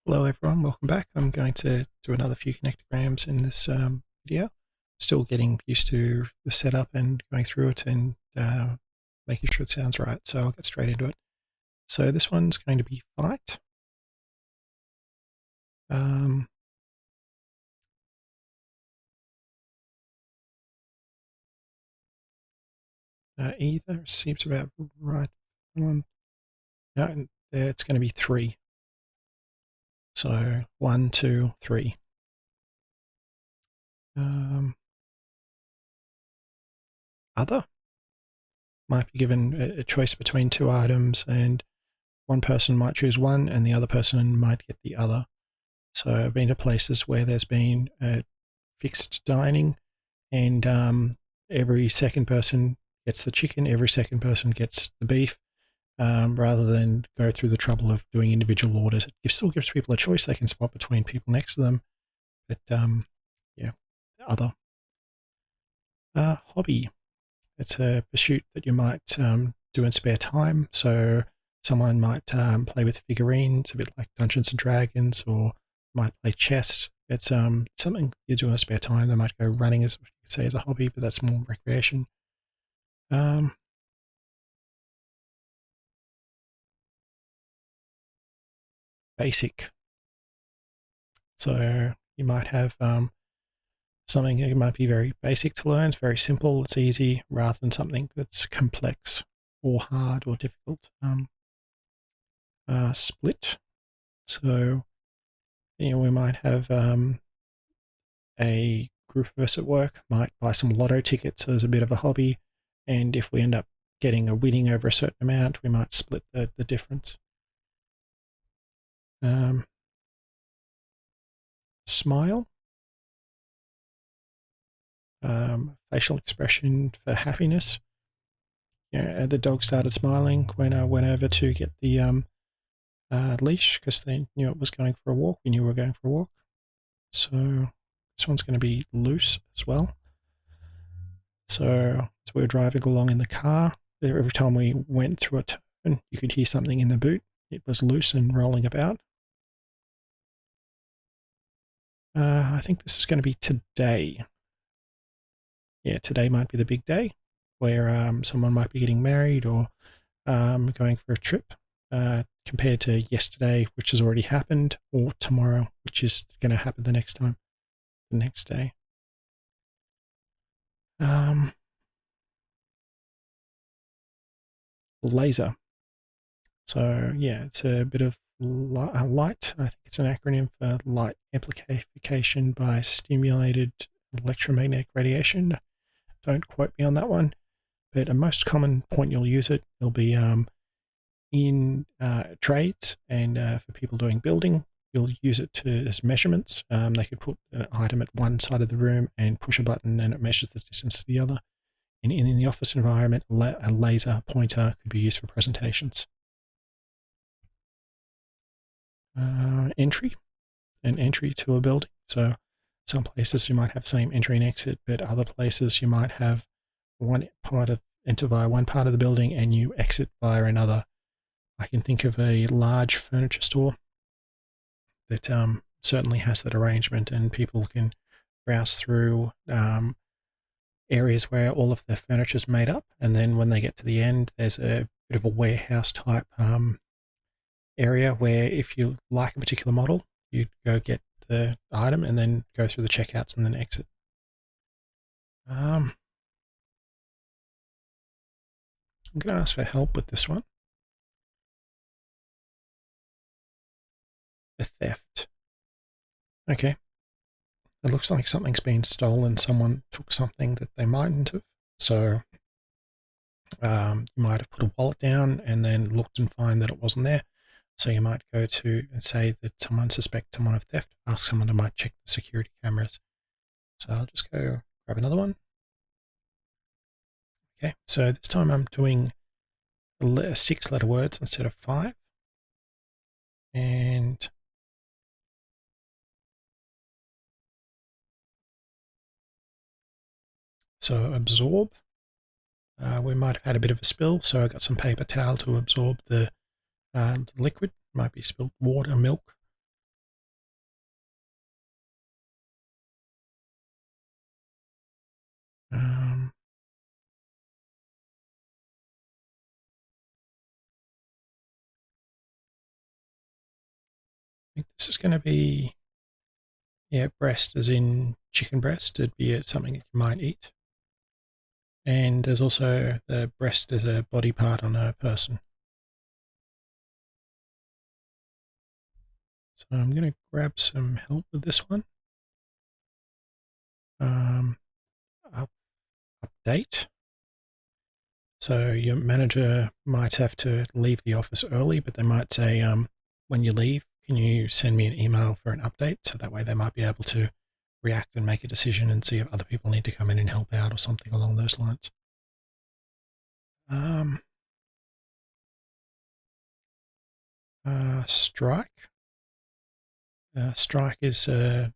Hello everyone, welcome back. I'm going to do another few connectograms in this video. Still getting used to the setup and going through it and making sure it sounds right, so I'll get straight into it. So this one's going to be fight. Either seems about right. One. No, it's going to be 3. So 1, 2, 3. Other might be given a choice between 2 items, and one person might choose one and the other person might get the other. So I've been to places where there's been fixed dining, and every second person gets the chicken, every second person gets the beef, rather than go through the trouble of doing individual orders. It still gives people a choice. They can swap between people next to them. But yeah, other. Hobby. It's a pursuit that you might do in spare time. So someone might play with figurines, a bit like Dungeons and Dragons, or might play chess. It's something you do in spare time. They might go running, as you could say, as a hobby, but that's more recreation. Basic. So you might have something that might be very basic to learn. It's very simple. It's easy, rather than something that's complex or hard or difficult. Split. So we might have a group of us at work might buy some lotto tickets as a bit of a hobby, and if we end up getting a winning over a certain amount, we might split the difference. Smile. Facial expression for happiness. The dog started smiling when I went over to get the leash, because they knew it was going for a walk. We knew we were going for a walk. So this one's going to be loose as well. So as we were driving along in the car, every time we went through a turn, you could hear something in the boot. It was loose and rolling about. I think this is going to be today. Yeah, today might be the big day where someone might be getting married or going for a trip, compared to yesterday, which has already happened, or tomorrow, which is going to happen the next day. Laser. So yeah, it's a bit of light. I think it's an acronym for light amplification by stimulated electromagnetic radiation. Don't quote me on that one, but a most common point you'll use it will be in trades and for people doing building. You'll use it as measurements. They could put an item at one side of the room and push a button and it measures the distance to the other. And in the office environment, a laser pointer could be used for presentations. Entry, an entry to a building. So some places you might have same entry and exit, but other places you might have enter via one part of the building and you exit via another. I can think of a large furniture store that certainly has that arrangement, and people can browse through areas where all of the furniture is made up, and then when they get to the end, there's a bit of a warehouse type area where if you like a particular model, you go get the item and then go through the checkouts and then exit. I'm going to ask for help with this one. The theft. Okay. It looks like something's been stolen. Someone took something that they mightn't have. So you might have put a wallet down and then looked and find that it wasn't there. So you might go to and say that someone suspects someone of theft, ask someone to might check the security cameras. So I'll just go grab another one. Okay, so this time I'm doing 6-letter words instead of 5. And so absorb. We might have had a bit of a spill, so I got some paper towel to absorb the liquid. Might be spilled water, milk. think this is going to be, yeah, breast as in chicken breast. It'd be something that you might eat. And there's also the breast as a body part on a person. So I'm going to grab some help with this one. Update. So your manager might have to leave the office early, but they might say, when you leave, can you send me an email for an update? So that way they might be able to react and make a decision and see if other people need to come in and help out or something along those lines. Strike. Strike is you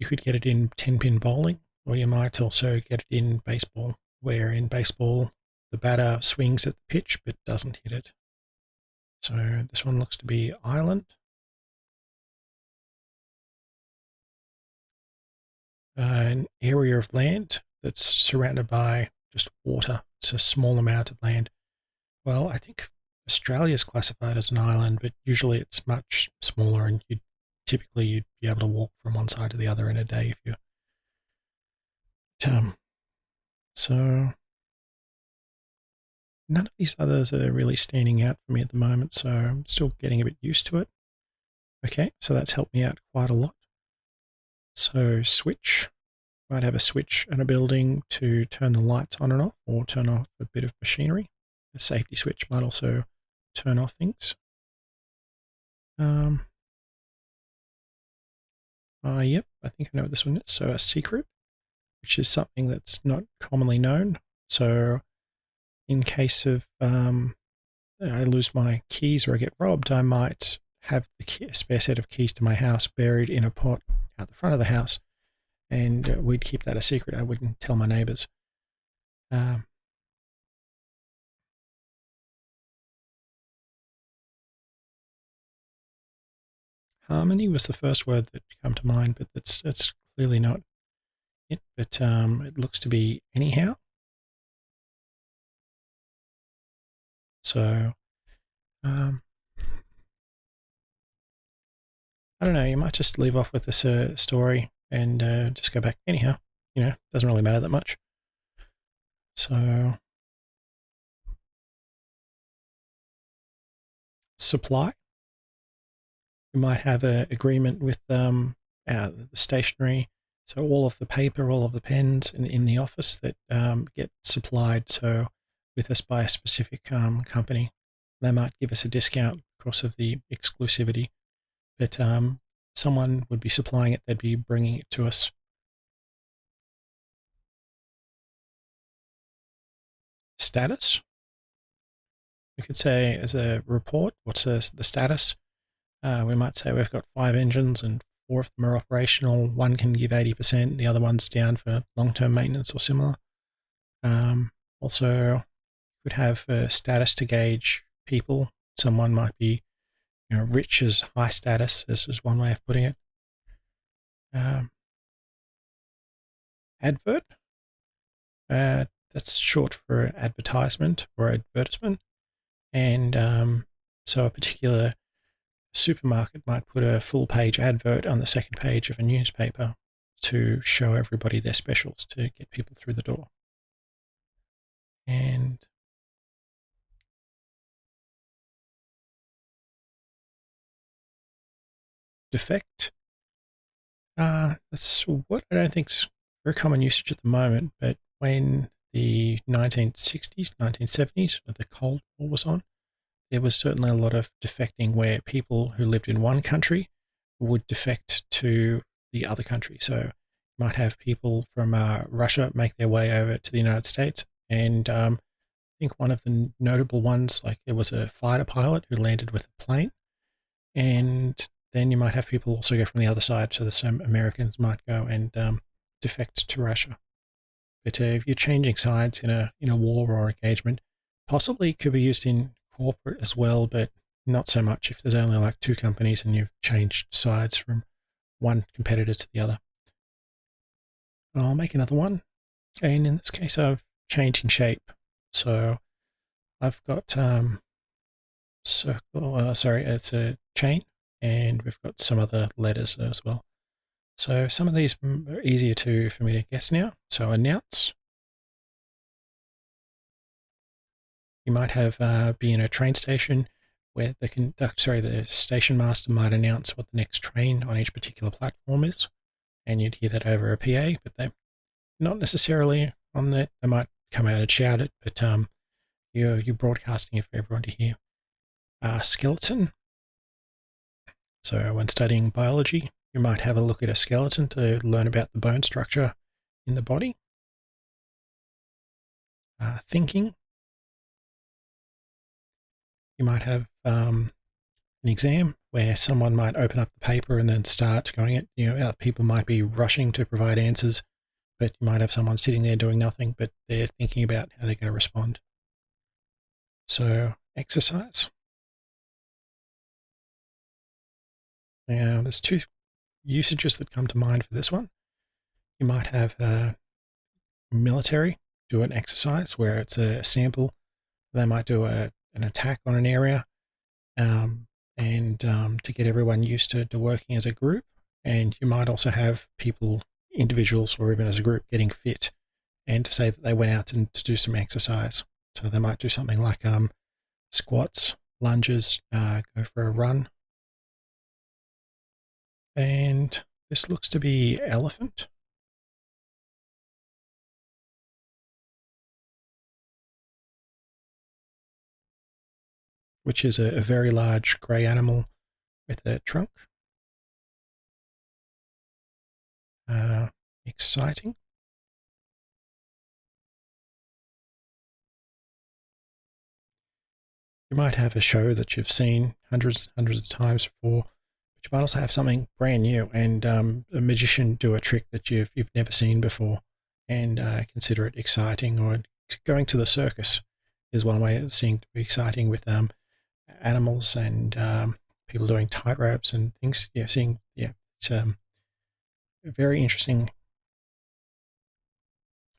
could get it in 10-pin bowling, or you might also get it in baseball, where in baseball the batter swings at the pitch but doesn't hit it. So this one looks to be island. An area of land that's surrounded by just water. It's a small amount of land. Well, I think Australia is classified as an island, but usually it's much smaller, and you'd be able to walk from one side to the other in a day if you. So none of these others are really standing out for me at the moment, so I'm still getting a bit used to it. Okay, so that's helped me out quite a lot. So switch. Might have a switch in a building to turn the lights on and off, or turn off a bit of machinery. A safety switch might also turn off things. Yep, I think I know what this one is. So a secret, which is something that's not commonly known. So in case of I lose my keys or I get robbed, I might have a spare set of keys to my house buried in a pot out the front of the house, and we'd keep that a secret. I wouldn't tell my neighbors. Harmony was the first word that came to mind, but that's clearly not it. But it looks to be anyhow. So I don't know. You might just leave off with this story and just go back anyhow. Doesn't really matter that much. So supply. You might have an agreement with the stationery. So all of the paper, all of the pens in the office that get supplied with us by a specific company, they might give us a discount because of the exclusivity. But someone would be supplying it, they'd be bringing it to us. Status. We could say as a report, what's the status? We might say we've got 5 engines and 4 of them are operational. One can give 80%, the other one's down for long-term maintenance or similar. Also, could have a status to gauge people. Someone might be rich as high status, is one way of putting it. Advert. That's short for advertisement or advertisement. And so a particular supermarket might put a full-page advert on the second page of a newspaper to show everybody their specials to get people through the door. And defect. That's what I don't think is very common usage at the moment, but when the 1960s, 1970s, the Cold War was on, there was certainly a lot of defecting where people who lived in one country would defect to the other country. So you might have people from Russia make their way over to the United States. And I think one of the notable ones, like there was a fighter pilot who landed with a plane. And then you might have people also go from the other side. So some Americans might go and defect to Russia. But if you're changing sides in a war or engagement, possibly could be used in corporate as well, but not so much if there's only like 2 companies and you've changed sides from one competitor to the other. I'll make another one, and in this case I'm changing shape. So I've got circle. Sorry, it's a chain, and we've got some other letters as well. So some of these are easier for me to guess now. So announce. You might have be in a train station where the station master might announce what the next train on each particular platform is, and you'd hear that over a PA, but they're not necessarily on that. They might come out and shout it, but you're broadcasting it for everyone to hear. Skeleton. So when studying biology, you might have a look at a skeleton to learn about the bone structure in the body. Thinking. You might have an exam where someone might open up the paper and then start going at, other people might be rushing to provide answers, but you might have someone sitting there doing nothing, but they're thinking about how they're going to respond. So exercise. Now, there's two usages that come to mind for this one. You might have military do an exercise where it's a sample. They might do an attack on an area, and to get everyone used to working as a group. And you might also have people, individuals, or even as a group, getting fit, and to say that they went out to do some exercise. So they might do something like squats, lunges, go for a run. And this looks to be elephant. Which is a very large grey animal with a trunk. Exciting. You might have a show that you've seen hundreds of times before, but you might also have something brand new, and a magician do a trick that you've never seen before, and consider it exciting. Or going to the circus is one way of seeing it exciting with animals and people doing tight ropes and things. It's very interesting.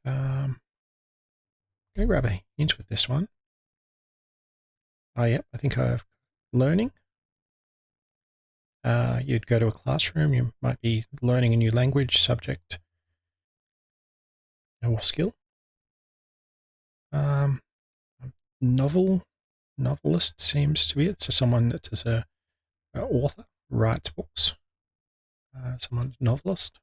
I'm going to grab a hint with this one. Oh, yeah, I think I've learning. You'd go to a classroom, you might be learning a new language, subject, or skill. Novelist seems to be it. So someone that is a author, writes books. Someone novelist.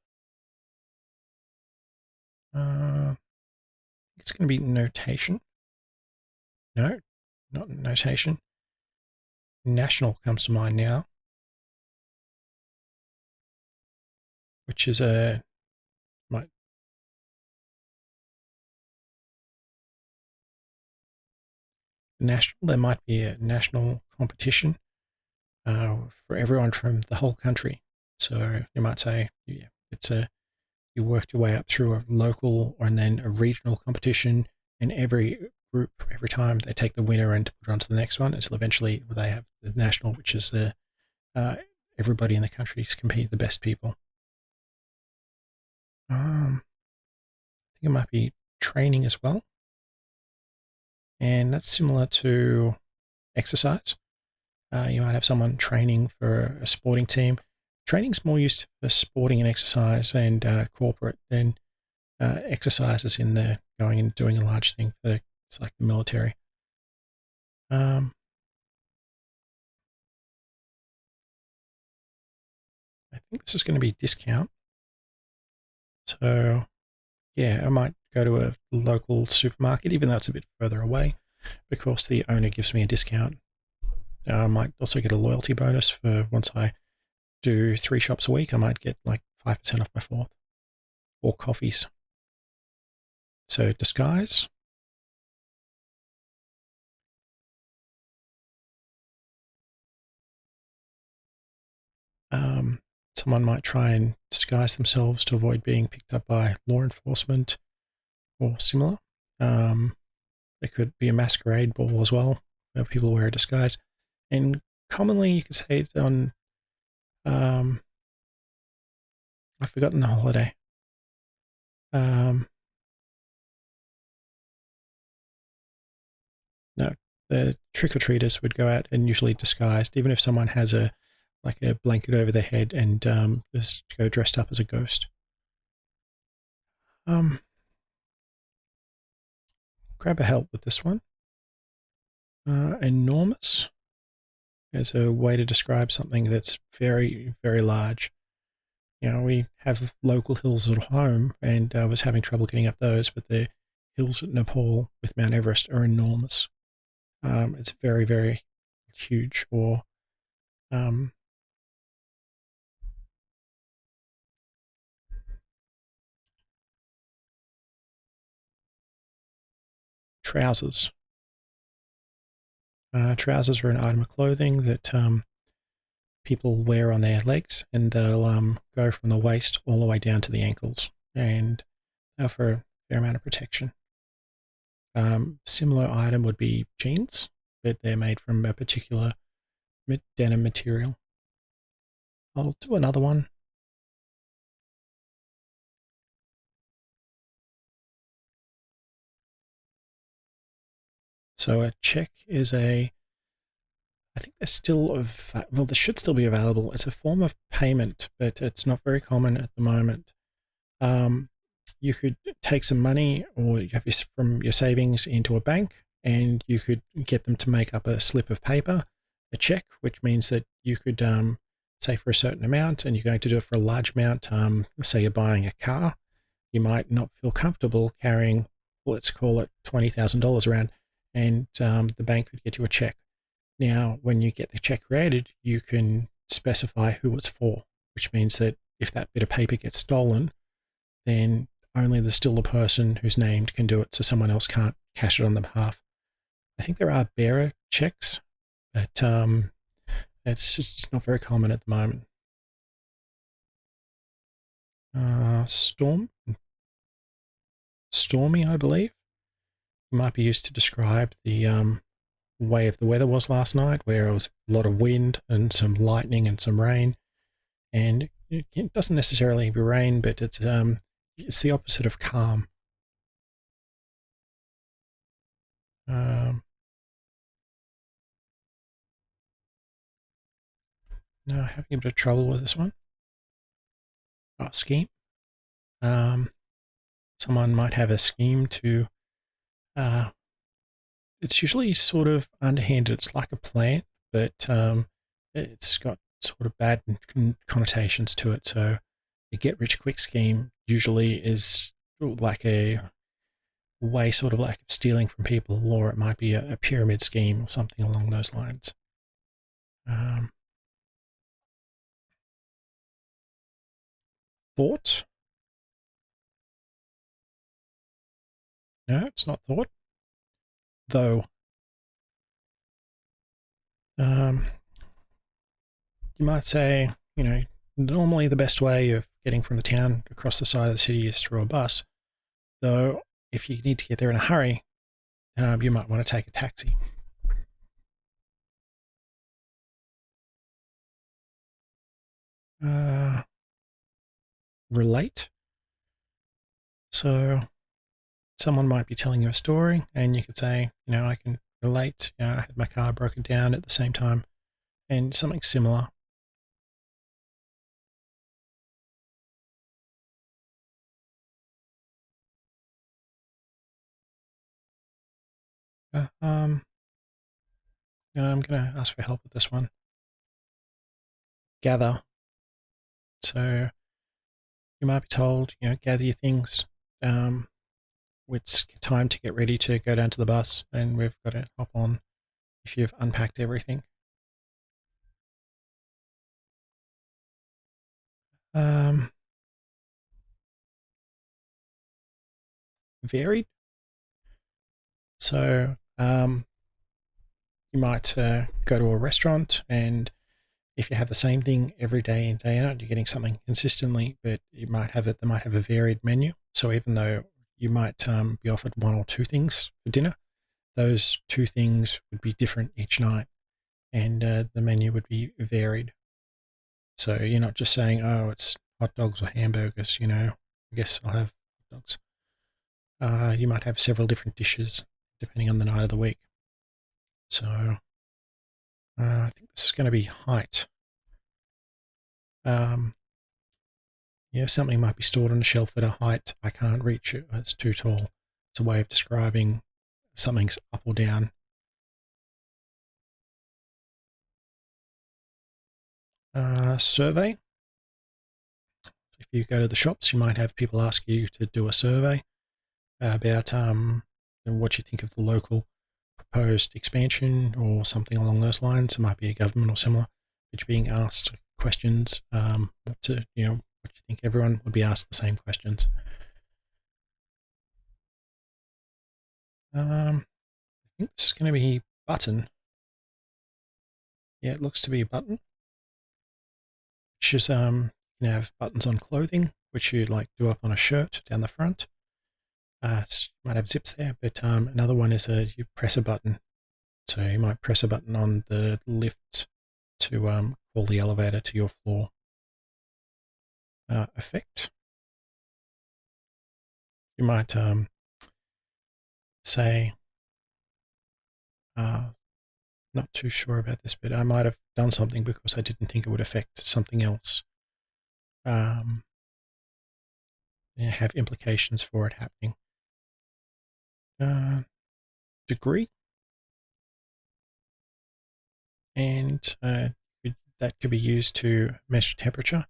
It's going to be notation. No, not notation. National comes to mind now, which is national. There might be a national competition for everyone from the whole country. So you might say, yeah, you worked your way up through a local and then a regional competition, and every group, every time they take the winner and put it onto the next one until eventually they have the national, which is everybody in the country is competing the best people. I think it might be training as well, and that's similar to exercise. You might have someone training for a sporting team. Training's more used for sporting and exercise and corporate than exercises in there going and doing a large thing for it's like the military. I think this is going to be discount. So yeah, I might go to a local supermarket, even though it's a bit further away, because the owner gives me a discount. I might also get a loyalty bonus for once I do 3 shops a week. I might get like 5% off my fourth, or coffees. So disguise. Someone might try and disguise themselves to avoid being picked up by law enforcement or similar. There could be a masquerade ball as well, where people wear a disguise. And commonly you could say it's on, I've forgotten the holiday. No, the trick-or-treaters would go out and usually disguised, even if someone has a blanket over their head and just go dressed up as a ghost. Grab a help with this one. Enormous is a way to describe something that's very, very large. We have local hills at home, and I was having trouble getting up those, but the hills at Nepal with Mount Everest are enormous. It's very, very huge. Or trousers. Trousers are an item of clothing that people wear on their legs, and they'll go from the waist all the way down to the ankles, and offer a fair amount of protection. Similar item would be jeans, but they're made from a particular denim material. I'll do another one. So a check is I think they're still well, they should still be available. It's a form of payment, but it's not very common at the moment. You could take some money or from your savings into a bank, and you could get them to make up a slip of paper, a check, which means that you could say for a certain amount, and you're going to do it for a large amount. Say you're buying a car, you might not feel comfortable carrying, let's call it $20,000 around, and the bank could get you a check. Now, when you get the check created, you can specify who it's for, which means that if that bit of paper gets stolen, then only still the person who's named can do it, so someone else can't cash it on their behalf. I think there are bearer checks, but it's just not very common at the moment. Stormy, I believe, might be used to describe the way of the weather was last night, where it was a lot of wind and some lightning and some rain. And it doesn't necessarily be rain, but it's the opposite of calm. No, having a bit of trouble with this one. Scheme. Someone might have a scheme to. It's usually sort of underhanded. It's like a plan, but it's got sort of bad connotations to it. So a get rich quick scheme usually is like a way sort of like stealing from people, or it might be a pyramid scheme or something along those lines. Thought? No, it's not thought. Though, you might say, normally the best way of getting from the town across the side of the city is through a bus. Though, if you need to get there in a hurry, you might want to take a taxi. Relate. So, someone might be telling you a story, and you could say, I can relate. I had my car broken down at the same time, and something similar. I'm going to ask for help with this one. Gather. So you might be told, gather your things. It's time to get ready to go down to the bus, and we've got to hop on if you've unpacked everything. Varied. So you might go to a restaurant, and if you have the same thing every day in day out, you're getting something consistently, but they might have a varied menu. So even though you might be offered one or two things for dinner, those two things would be different each night, and the menu would be varied. So you're not just saying, oh, it's hot dogs or hamburgers, I guess I'll have hot dogs. You might have several different dishes depending on the night of the week. So I think this is going to be height. Yeah, something might be stored on a shelf at a height I can't reach it. It's too tall. It's a way of describing something's up or down. Survey. If you go to the shops, you might have people ask you to do a survey about what you think of the local proposed expansion or something along those lines. It might be a government or similar, but you're being asked questions. What you think everyone would be asked the same questions. I think this is going to be button. Yeah, it looks to be a button. Which is you can have buttons on clothing, which you like do up on a shirt down the front. Might have zips there, but another one is you press a button. So you might press a button on the lift to call the elevator to your floor. Effect. You might say, not too sure about this, but I might have done something because I didn't think it would affect something else. Have implications for it happening. Degree. And that could be used to measure temperature.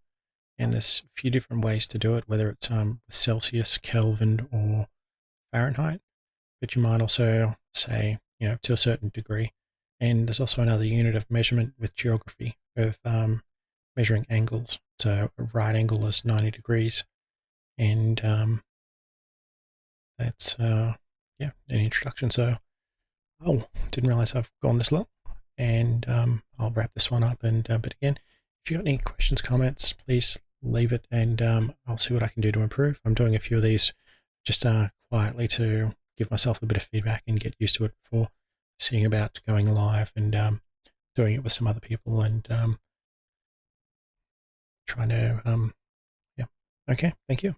And there's a few different ways to do it, whether it's with Celsius, Kelvin, or Fahrenheit. But you might also say, to a certain degree. And there's also another unit of measurement with geography of measuring angles. So a right angle is 90 degrees. And that's, an introduction. So, didn't realize I've gone this long. And I'll wrap this one up. But again, if you've got any questions, comments, please leave it, and I'll see what I can do to improve. I'm doing a few of these just quietly to give myself a bit of feedback and get used to it before seeing about going live and doing it with some other people and trying to, yeah. Okay, thank you.